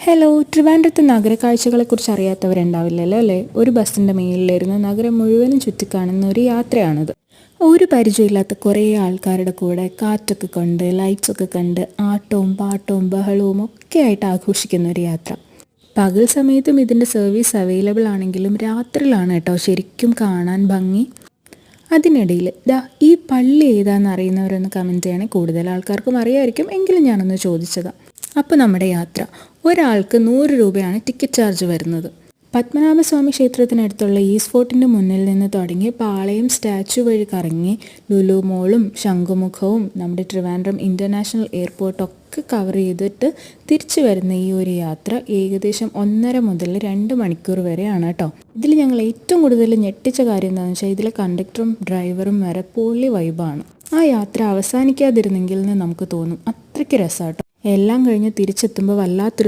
Hello, ട്രിവാൻഡ്രത്തെ നഗരക്കാഴ്ചകളെക്കുറിച്ച് അറിയാത്തവരുണ്ടാവില്ലല്ലോ അല്ലേ? ഒരു ബസ്സിൻ്റെ മേലിലിരുന്ന് നഗരം മുഴുവനും ചുറ്റിക്കാണുന്ന ഒരു യാത്രയാണിത്. ഒരു പരിചയമില്ലാത്ത കുറേ ആൾക്കാരുടെ കൂടെ കാറ്റൊക്കെ കൊണ്ട് ലൈറ്റ്സൊക്കെ കണ്ട് ആട്ടവും പാട്ടവും ബഹളവും ഒക്കെ ആയിട്ട് ആഘോഷിക്കുന്ന ഒരു യാത്ര. പകൽ സമയത്തും ഇതിൻ്റെ സർവീസ് അവൈലബിൾ ആണെങ്കിലും രാത്രിയിലാണ് കേട്ടോ ശരിക്കും കാണാൻ ഭംഗി. അതിനിടയിൽ ഈ പള്ളി ഏതാണെന്ന് അറിയുന്നവരൊന്ന് കമൻറ്റ് ചെയ്യണേ. കൂടുതൽ ആൾക്കാർക്കും അറിയാമായിരിക്കും, എങ്കിലും ഞാനൊന്ന് ചോദിച്ചതാണ്. അപ്പോൾ നമ്മുടെ യാത്ര ഒരാൾക്ക് 100 രൂപയാണ് ടിക്കറ്റ് ചാർജ് വരുന്നത്. പത്മനാഭസ്വാമി ക്ഷേത്രത്തിനടുത്തുള്ള ഈസ്റ്റ് ഫോർട്ടിൻ്റെ മുന്നിൽ നിന്ന് തുടങ്ങി പാളയം സ്റ്റാച്യു വഴി കറങ്ങി ലുലു മോളും ശംഖുമുഖവും നമ്മുടെ ട്രിവാൻഡ്രം ഇൻ്റർനാഷണൽ എയർപോർട്ടൊക്കെ കവർ ചെയ്തിട്ട് തിരിച്ചു വരുന്ന ഈ ഒരു യാത്ര ഏകദേശം 1.5 മുതൽ 2 മണിക്കൂർ വരെയാണ് കേട്ടോ. ഇതിൽ ഞങ്ങൾ ഏറ്റവും കൂടുതൽ ഞെട്ടിച്ച കാര്യം എന്താണെന്ന് വെച്ചാൽ ഇതിലെ കണ്ടക്ടറും ഡ്രൈവറും വരെ പൊള്ളി വൈബാണ്. ആ യാത്ര അവസാനിക്കാതിരുന്നെങ്കിൽ എന്ന് നമുക്ക് തോന്നും, അത്രയ്ക്ക് രസമാട്ടോ. എല്ലാം കഴിഞ്ഞ് തിരിച്ചെത്തുമ്പോൾ വല്ലാത്തൊരു